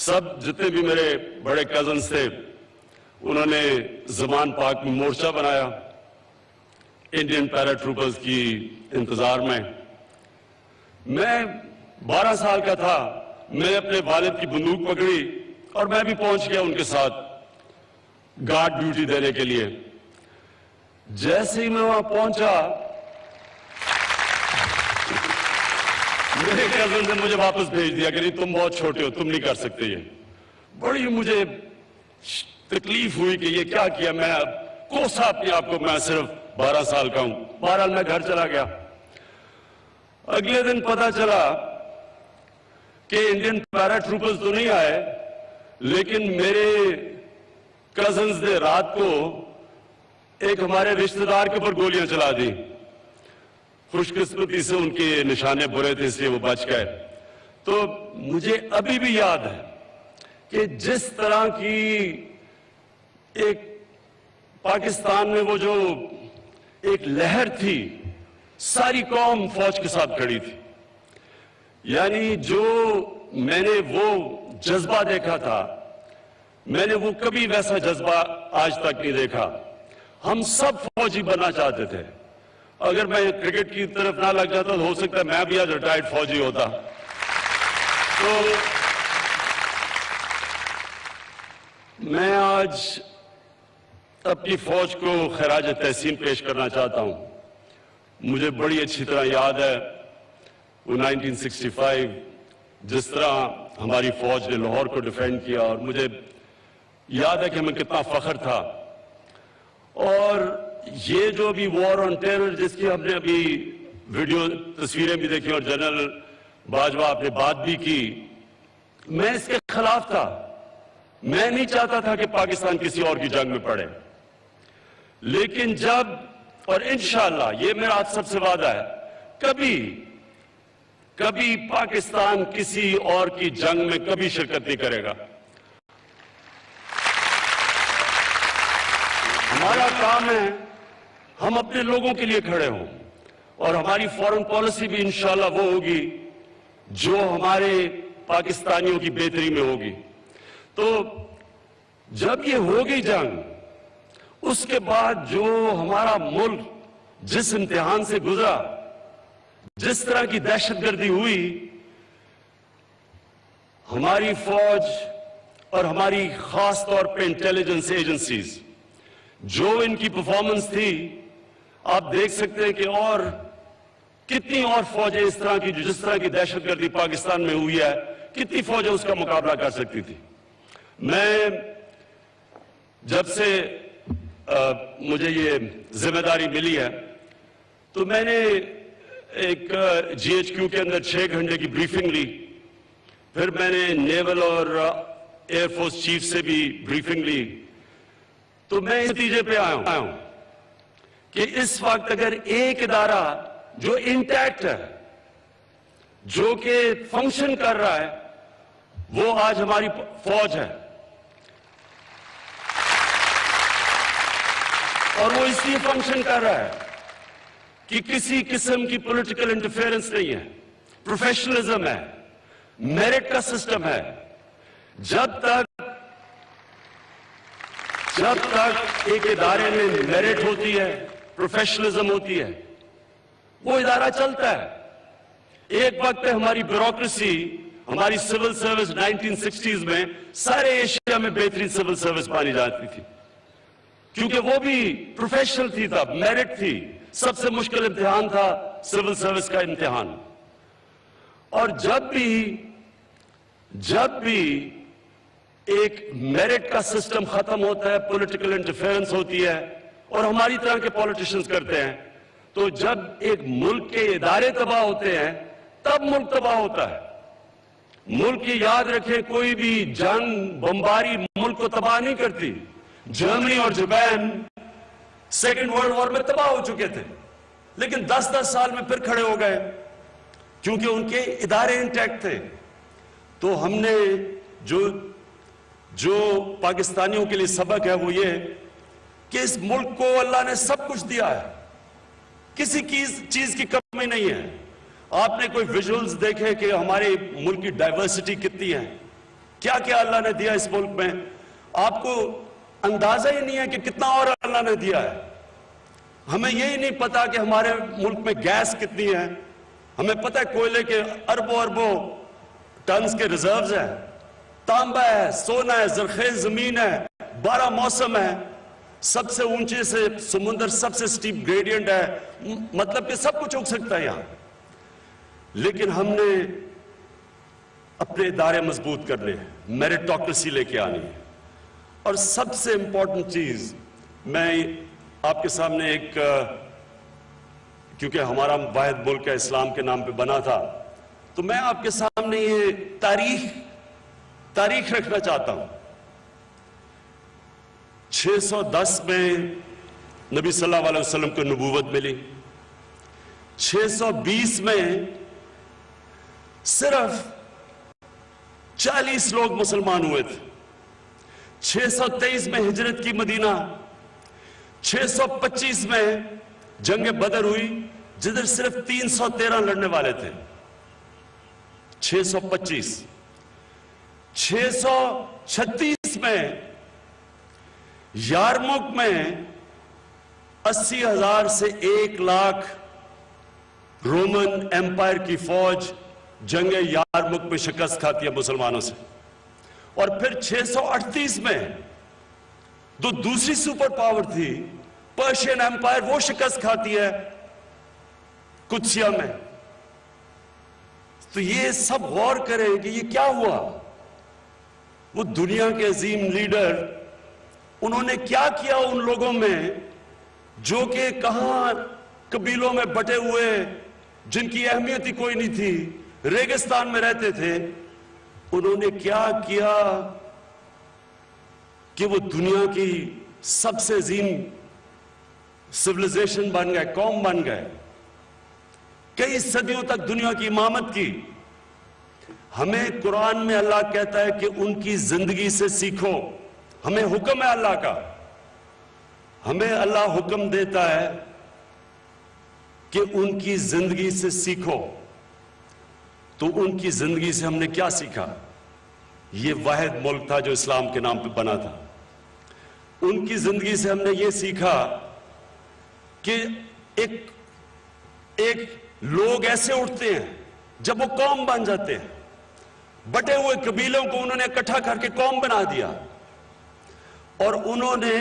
سب جتنے بھی میرے بڑے کزنز تھے انہوں نے زمان پاک میں مورچہ بنایا انڈین پیرا ٹروپرز کی انتظار میں 12 سال کا تھا. میں اپنے والد کی بندوق پکڑی اور میں بھی پہنچ گیا ان کے ساتھ گارڈ ڈیوٹی دینے کے لیے. جیسے ہی میں وہاں پہنچا میرے کزن نے مجھے واپس بھیج دیا کہ نہیں تم بہت چھوٹے ہو, تم نہیں کر سکتے. یہ بڑی مجھے تکلیف ہوئی کہ یہ کیا کیا. میں کوسا اپنے آپ کو, میں صرف 12 سال کا ہوں. بہرحال میں گھر چلا گیا. اگلے دن پتا چلا کہ انڈین پیرا ٹروپرز تو نہیں آئے, لیکن میرے کزنز نے رات کو ایک ہمارے رشتہ دار کے اوپر گولیاں چلا دی. خوش قسمتی سے ان کے نشانے برے تھے اس لیے وہ بچ گئے. تو مجھے ابھی بھی یاد ہے کہ جس طرح کی ایک پاکستان میں وہ جو ایک لہر تھی, ساری قوم فوج کے ساتھ کھڑی تھی. یعنی جو میں نے وہ جذبہ دیکھا تھا, میں نے وہ کبھی ویسا جذبہ آج تک نہیں دیکھا. ہم سب فوجی بننا چاہتے تھے. اگر میں کرکٹ کی طرف نہ لگ جاتا تو ہو سکتا ہے میں بھی آج ریٹائرڈ فوجی ہوتا. تو میں آج اپنی فوج کو خراج تحسین پیش کرنا چاہتا ہوں. مجھے بڑی اچھی طرح یاد ہے وہ 1965 جس طرح ہماری فوج نے لاہور کو ڈیفینڈ کیا, اور مجھے یاد ہے کہ ہمیں کتنا فخر تھا. اور یہ جو ابھی وار آن ٹیرر جس کی ہم نے ابھی ویڈیو تصویریں بھی دیکھی اور جنرل باجوہ آپ نے بات بھی کی, میں اس کے خلاف تھا. میں نہیں چاہتا تھا کہ پاکستان کسی اور کی جنگ میں پڑے. لیکن جب, اور انشاءاللہ یہ میرا آپ سب سے وعدہ ہے, کبھی پاکستان کسی اور کی جنگ میں کبھی شرکت نہیں کرے گا. ہمارا کام ہے ہم اپنے لوگوں کے لیے کھڑے ہوں, اور ہماری فورن پالیسی بھی انشاءاللہ وہ ہوگی جو ہمارے پاکستانیوں کی بہتری میں ہوگی. تو جب یہ ہوگی جنگ, اس کے بعد جو ہمارا ملک جس امتحان سے گزرا, جس طرح کی دہشت گردی ہوئی, ہماری فوج اور ہماری خاص طور پہ انٹیلیجنس ایجنسیز جو ان کی پرفارمنس تھی, آپ دیکھ سکتے ہیں کہ اور کتنی اور فوجیں اس طرح کی جس طرح کی دہشت گردی پاکستان میں ہوئی ہے, کتنی فوجیں اس کا مقابلہ کر سکتی تھی. میں جب سے مجھے یہ ذمہ داری ملی ہے تو میں نے ایک جی ایچ کیو کے اندر 6 گھنٹے کی بریفنگ لی. پھر میں نے نیول اور ایئر فورس چیف سے بھی بریفنگ لی. تو میں اس نتیجے پہ آیا ہوں کہ اس وقت اگر ایک ادارہ جو انٹیکٹ ہے, جو کہ فنکشن کر رہا ہے, وہ آج ہماری فوج ہے. اور وہ اس لیے فنکشن کر رہا ہے کہ کسی قسم کی پولیٹیکل انٹرفیئرنس نہیں ہے, پروفیشنلزم ہے, میرٹ کا سسٹم ہے. جب تک ایک ادارے میں میرٹ ہوتی ہے, پروفیشنلزم ہوتی ہے, وہ ادارہ چلتا ہے. ایک وقت پہ ہماری بیوروکریسی, ہماری سول سروس 1960s میں سارے ایشیا میں بہترین سول سروس مانی جاتی تھی, کیونکہ وہ بھی پروفیشنل تھی, تب میرٹ تھی. سب سے مشکل امتحان تھا سول سروس کا امتحان. اور جب بھی ایک میرٹ کا سسٹم ختم ہوتا ہے, پولیٹیکل انٹرفیئرنس ہوتی ہے, اور ہماری طرح کے پولیٹیشنز کرتے ہیں, تو جب ایک ملک کے ادارے تباہ ہوتے ہیں تب ملک تباہ ہوتا ہے. ملک کی یاد رکھیں, کوئی بھی جنگ, بمباری ملک کو تباہ نہیں کرتی. جرمنی اور جاپان سیکنڈ ورلڈ وار میں تباہ ہو چکے تھے, لیکن 10 سال میں پھر کھڑے ہو گئے کیونکہ ان کے ادارے انٹیکٹ تھے. تو ہم نے جو پاکستانیوں کے لیے سبق ہے وہ یہ کہ اس ملک کو اللہ نے سب کچھ دیا ہے, کسی چیز کی کمی نہیں ہے. آپ نے کوئی ویژولز دیکھے کہ ہمارے ملک کی ڈائیورسٹی کتنی ہے, کیا کیا اللہ نے دیا اس ملک میں، آپ کو اندازہ ہی نہیں ہے کہ کتنا اور اللہ نے دیا ہے۔ ہمیں یہی نہیں پتا کہ ہمارے ملک میں گیس کتنی ہے، ہمیں پتہ ہے کوئلے کے اربوں اربوں ٹنز کے ریزروز ہیں، تانبا ہے، سونا ہے، زرخیز زمین ہے، 12 موسم ہے، سب سے اونچے سے سمندر، سب سے سٹیپ گریڈینٹ ہے، مطلب کہ سب کچھ اگ سکتا ہے یہاں۔ لیکن ہم نے اپنے ادارے مضبوط کرنے ہیں، میرٹوکریسی لے کے آنی ہے، اور سب سے امپورٹنٹ چیز میں آپ کے سامنے ایک، کیونکہ ہمارا واحد ملک ہے اسلام کے نام پہ بنا تھا، تو میں آپ کے سامنے یہ تاریخ رکھنا چاہتا ہوں۔ 610 میں نبی صلی اللہ علیہ وسلم کو نبوت ملی، 620 میں صرف 40 لوگ مسلمان ہوئے تھے، 623 میں ہجرت کی مدینہ، 625 میں جنگ بدر ہوئی جدھر صرف 313 لڑنے والے تھے، 625، 636 میں یارموک میں 80,000 سے 1,00,000 رومن ایمپائر کی فوج جنگ یارموک میں شکست کھاتی ہے مسلمانوں سے، اور پھر 638 میں جو دوسری سپر پاور تھی پرشین ایمپائر، وہ شکست کھاتی ہے قدسیہ میں۔ تو یہ سب غور کریں کہ یہ کیا ہوا، وہ دنیا کے عظیم لیڈر انہوں نے کیا کیا ان لوگوں میں جو کہ کہاں قبیلوں میں بٹے ہوئے، جن کی اہمیت ہی کوئی نہیں تھی، ریگستان میں رہتے تھے، انہوں نے کیا کیا کہ وہ دنیا کی سب سے عظیم سویلائزیشن بن گئے، قوم بن گئے، کئی صدیوں تک دنیا کی امامت کی۔ ہمیں قرآن میں اللہ کہتا ہے کہ ان کی زندگی سے سیکھو، ہمیں حکم ہے اللہ کا، ہمیں اللہ حکم دیتا ہے کہ ان کی زندگی سے سیکھو۔ تو ان کی زندگی سے ہم نے کیا سیکھا؟ یہ واحد ملک تھا جو اسلام کے نام پہ بنا تھا۔ ان کی زندگی سے ہم نے یہ سیکھا کہ ایک لوگ ایسے اٹھتے ہیں جب وہ قوم بن جاتے ہیں، بٹے ہوئے قبیلوں کو انہوں نے اکٹھا کر کے قوم بنا دیا، اور انہوں نے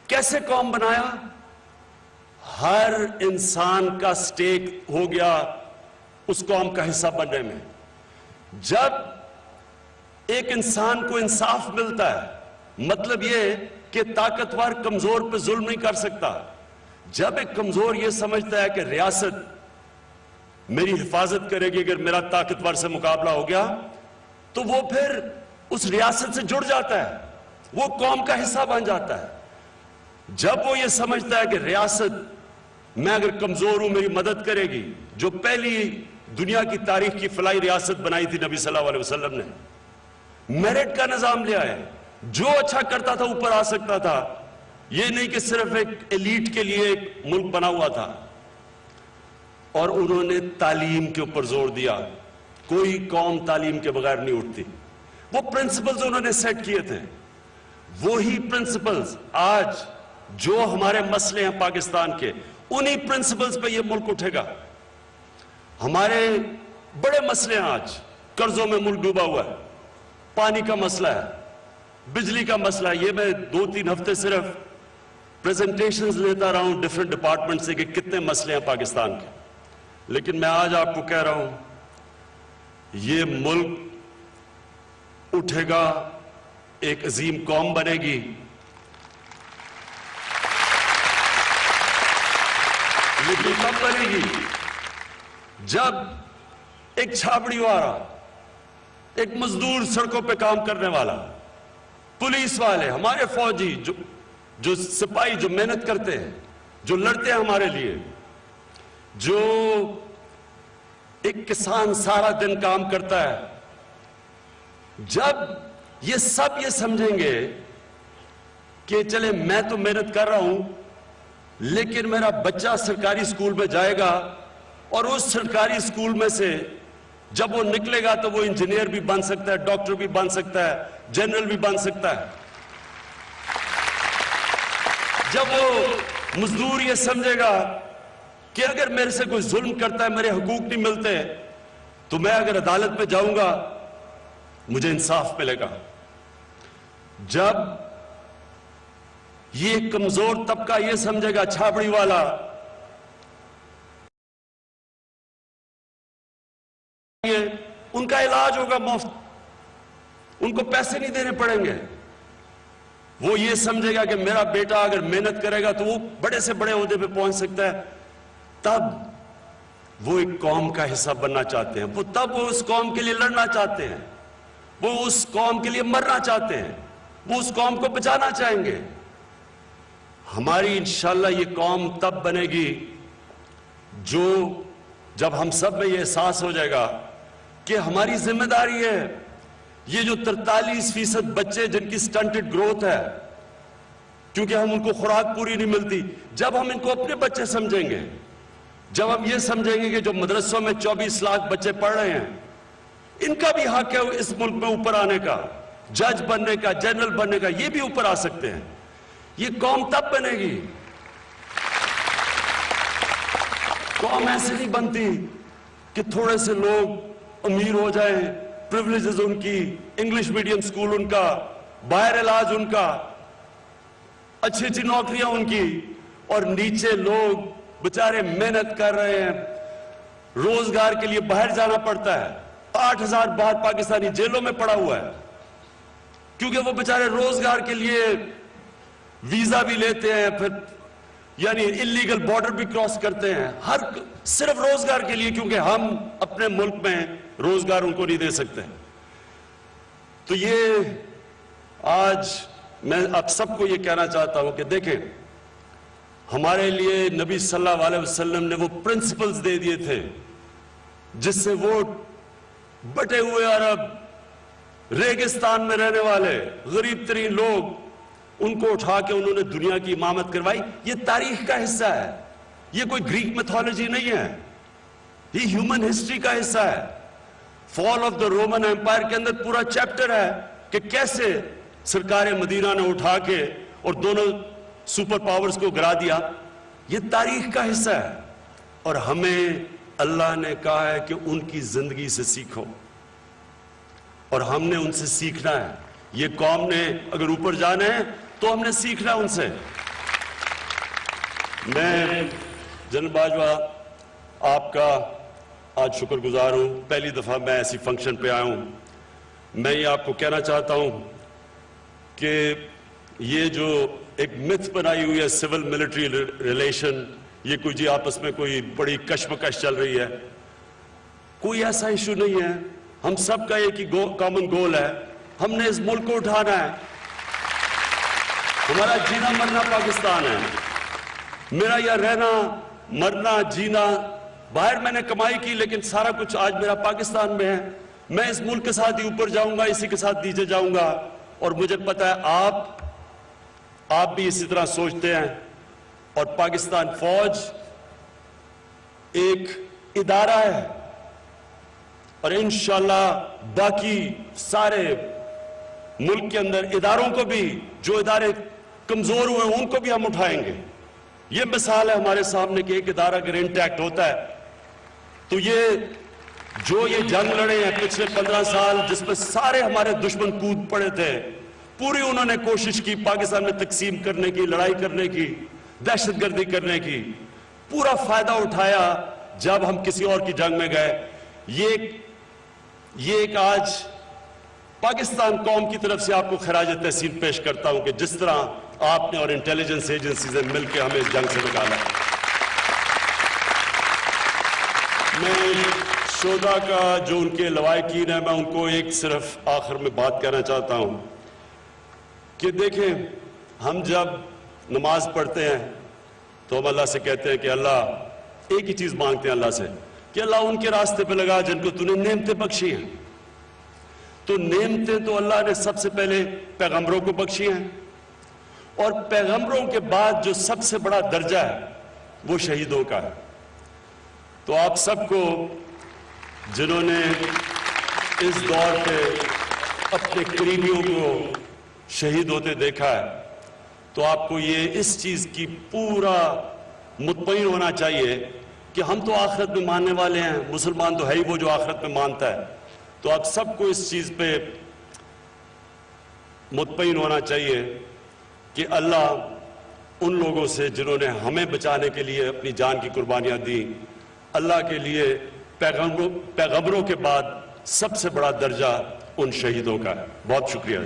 کیسے قوم بنایا؟ ہر انسان کا سٹیک ہو گیا اس قوم کا حصہ بننے میں۔ جب ایک انسان کو انصاف ملتا ہے، مطلب یہ کہ طاقتور کمزور پہ ظلم نہیں کر سکتا، جب ایک کمزور یہ سمجھتا ہے کہ ریاست میری حفاظت کرے گی اگر میرا طاقتور سے مقابلہ ہو گیا، تو وہ پھر اس ریاست سے جڑ جاتا ہے، وہ قوم کا حصہ بن جاتا ہے۔ جب وہ یہ سمجھتا ہے کہ ریاست میں اگر کمزور ہوں میری مدد کرے گی، جو پہلی دنیا کی تاریخ کی فلاحی ریاست بنائی تھی نبی صلی اللہ علیہ وسلم نے، میرٹ کا نظام لیا ہے، جو اچھا کرتا تھا اوپر آ سکتا تھا، یہ نہیں کہ صرف ایک ایلیٹ کے لیے ایک ملک بنا ہوا تھا۔ اور انہوں نے تعلیم کے اوپر زور دیا، کوئی قوم تعلیم کے بغیر نہیں اٹھتی۔ وہ پرنسپلز انہوں نے سیٹ کیے تھے، وہی پرنسپلز آج جو ہمارے مسئلے ہیں پاکستان کے، انہی پرنسپلز پہ یہ ملک اٹھے گا۔ ہمارے بڑے مسئلے ہیں آج، قرضوں میں ملک ڈوبا ہوا ہے، پانی کا مسئلہ ہے، بجلی کا مسئلہ ہے۔ یہ میں 2-3 ہفتے صرف پریزنٹیشنز لیتا رہا ہوں ڈیفرنٹ ڈپارٹمنٹ سے کہ کتنے مسئلے ہیں پاکستان کے، لیکن میں آج آپ کو کہہ رہا ہوں یہ ملک اٹھے گا، ایک عظیم قوم بنے گی۔ یہ بھی کب بنے گی؟ جب ایک چھاپڑی والا، ایک مزدور سڑکوں پہ کام کرنے والا، پولیس والے، ہمارے فوجی، جو سپاہی جو محنت کرتے ہیں، جو لڑتے ہیں ہمارے لیے، جو ایک کسان سارا دن کام کرتا ہے، جب یہ سب یہ سمجھیں گے کہ چلے میں تو محنت کر رہا ہوں لیکن میرا بچہ سرکاری اسکول میں جائے گا اور اس سرکاری اسکول میں سے جب وہ نکلے گا تو وہ انجینئر بھی بن سکتا ہے، ڈاکٹر بھی بن سکتا ہے، جنرل بھی بن سکتا ہے۔ جب وہ مزدور یہ سمجھے گا کہ اگر میرے سے کوئی ظلم کرتا ہے، میرے حقوق نہیں ملتے، تو میں اگر عدالت پہ جاؤں گا مجھے انصاف ملے گا۔ جب یہ کمزور طبقہ یہ سمجھے گا چھابڑی والا ان کا علاج ہوگا مفت، ان کو پیسے نہیں دینے پڑیں گے، وہ یہ سمجھے گا کہ میرا بیٹا اگر محنت کرے گا تو وہ بڑے سے بڑے عہدے پہ پہنچ سکتا ہے، تب وہ ایک قوم کا حصہ بننا چاہتے ہیں، تب وہ اس قوم کے لیے لڑنا چاہتے ہیں، وہ اس قوم کے لیے مرنا چاہتے ہیں، وہ اس قوم کو بچانا چاہیں گے۔ ہماری انشاءاللہ یہ قوم تب بنے گی جب ہم سب میں یہ احساس ہو جائے گا کہ ہماری ذمہ داری ہے یہ جو 43% بچے جن کی سٹنٹڈ گروتھ ہے کیونکہ ہم ان کو خوراک پوری نہیں ملتی، جب ہم ان کو اپنے بچے سمجھیں گے، جب ہم یہ سمجھیں گے کہ جو مدرسوں میں 24 لاکھ بچے پڑھ رہے ہیں ان کا بھی حق ہے اس ملک میں اوپر آنے کا، جج بننے کا، جنرل بننے کا، یہ بھی اوپر آ سکتے ہیں۔ یہ قوم تب بنے گی، قوم ایسے نہیں بنتی کہ تھوڑے سے لوگ امیر ہو جائیں، پریولیجز ان کی، انگلش میڈیم سکول ان کا، باہر علاج ان کا، اچھی اچھی نوکریاں ان کی، اور نیچے لوگ بچارے محنت کر رہے ہیں، روزگار کے لیے باہر جانا پڑتا ہے۔ 8,000 باہر پاکستانی جیلوں میں پڑا ہوا ہے کیونکہ وہ بچارے روزگار کے لیے ویزا بھی لیتے ہیں، پھر یعنی اللیگل بارڈر بھی کراس کرتے ہیں، صرف روزگار کے لیے، کیونکہ ہم اپنے ملک میں روزگار ان کو نہیں دے سکتے۔ تو یہ آج میں آپ سب کو یہ کہنا چاہتا ہوں کہ دیکھیں، ہمارے لیے نبی صلی اللہ علیہ وسلم نے وہ پرنسپلز دے دیے تھے جس سے وہ بٹے ہوئے عرب، ریگستان میں رہنے والے غریب ترین لوگ، ان کو اٹھا کے انہوں نے دنیا کی امامت کروائی۔ یہ تاریخ کا حصہ ہے، یہ کوئی گریک میتھولوجی نہیں ہے، یہ ہیومن ہسٹری کا حصہ ہے۔ فال آف دا رومن ایمپائر کے اندر پورا چیپٹر ہے کہ کیسے سرکار مدینہ نے اٹھا کے اور دونوں سپر پاورز کو گرا دیا۔ یہ تاریخ کا حصہ ہے اور ہمیں اللہ نے کہا ہے کہ ان کی زندگی سے سیکھو، اور ہم نے ان سے سیکھنا ہے۔ یہ قوم نے اگر اوپر جانا ہے تو ہم نے سیکھنا ان سے۔ میں جنرل باجوہ آپ کا آج شکر گزار ہوں، پہلی دفعہ میں ایسی فنکشن پہ آیا ہوں۔ میں یہ آپ کو کہنا چاہتا ہوں کہ یہ جو ایک متھ بنائی ہوئی ہے سول ملٹری ریلیشن، یہ کوئی جی آپس میں کوئی بڑی کشمکش چل رہی ہے، کوئی ایسا ایشو نہیں ہے۔ ہم سب کا ایک ہی کامن گول ہے، ہم نے اس ملک کو اٹھانا ہے۔ ہمارا جینا مرنا پاکستان ہے، میرا یہ رہنا مرنا جینا، باہر میں نے کمائی کی لیکن سارا کچھ آج میرا پاکستان میں ہے۔ میں اس ملک کے ساتھ ہی اوپر جاؤں گا، اسی کے ساتھ نیچے جاؤں گا، اور مجھے پتا ہے آپ بھی اسی طرح سوچتے ہیں۔ اور پاکستان فوج ایک ادارہ ہے، اور انشاءاللہ باقی سارے ملک کے اندر اداروں کو بھی، جو ادارے کمزور ہوئے ہیں ان کو بھی ہم اٹھائیں گے۔ یہ مثال ہے ہمارے سامنے کہ ایک ادارہ اگر انٹیکٹ ہوتا ہے تو یہ جنگ لڑے ہیں پچھلے 15 سال، جس میں سارے ہمارے دشمن کود پڑے تھے، پوری انہوں نے کوشش کی پاکستان میں تقسیم کرنے کی، لڑائی کرنے کی، دہشت گردی کرنے کی، پورا فائدہ اٹھایا جب ہم کسی اور کی جنگ میں گئے۔ یہ ایک آج پاکستان قوم کی طرف سے آپ کو خراج تحسین پیش کرتا ہوں کہ جس طرح آپ نے اور انٹیلیجنس ایجنسیز نے مل کے ہمیں اس جنگ سے نکالا۔ میں شہداء کا جو ان کے لواحقین ہیں، میں ان کو ایک صرف آخر میں بات کہنا چاہتا ہوں کہ دیکھیں، ہم جب نماز پڑھتے ہیں تو ہم اللہ سے کہتے ہیں کہ اللہ، ایک ہی چیز مانگتے ہیں اللہ سے کہ اللہ ان کے راستے پہ لگا جن کو تو نے نعمتیں بخشی ہیں۔ تو نعمتیں تو اللہ نے سب سے پہلے پیغمبروں کو بخشی ہیں، اور پیغمبروں کے بعد جو سب سے بڑا درجہ ہے وہ شہیدوں کا ہے۔ تو آپ سب کو جنہوں نے اس دور پہ اپنے قریبیوں کو شہید ہوتے دیکھا ہے، تو آپ کو یہ اس چیز کی پورا مطمئن ہونا چاہیے کہ ہم تو آخرت میں ماننے والے ہیں، مسلمان تو ہے ہی وہ جو آخرت میں مانتا ہے. تو آپ سب کو اس چیز پہ مطمئن ہونا چاہیے کہ اللہ ان لوگوں سے جنہوں نے ہمیں بچانے کے لیے اپنی جان کی قربانیاں دی، اللہ کے لیے پیغمبروں کے بعد سب سے بڑا درجہ ان شہیدوں کا ہے. بہت شکریہ.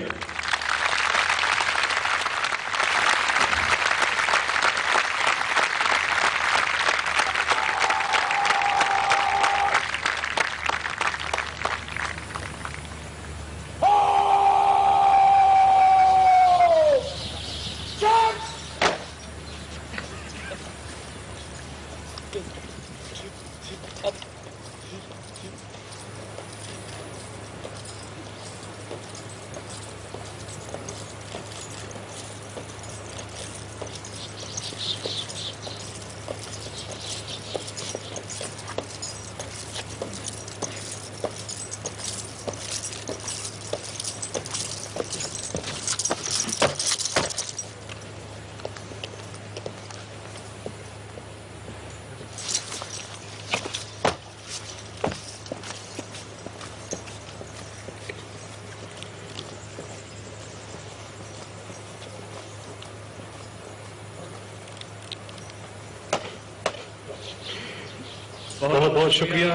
بہت بہت شکریہ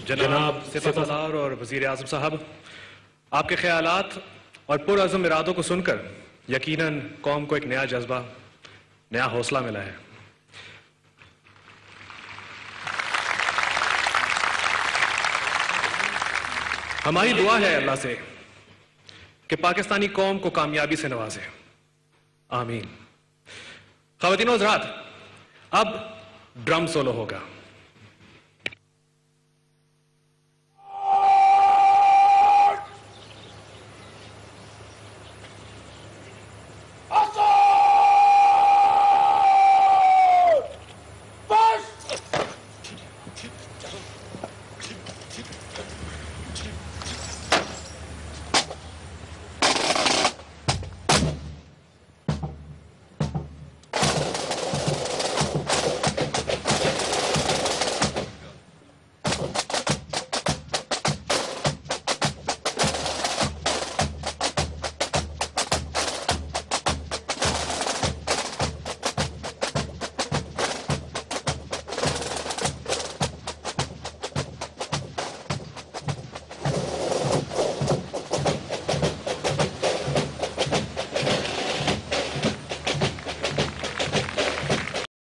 جناب سپاسالار اور وزیر اعظم صاحب. آپ کے خیالات اور پرعزم ارادوں کو سن کر یقیناً قوم کو ایک نیا جذبہ، نیا حوصلہ ملا ہے. ہماری دعا ہے اللہ سے کہ پاکستانی قوم کو کامیابی سے نوازے. آمین. خواتین و حضرات، اب ڈرم سولو ہوگا.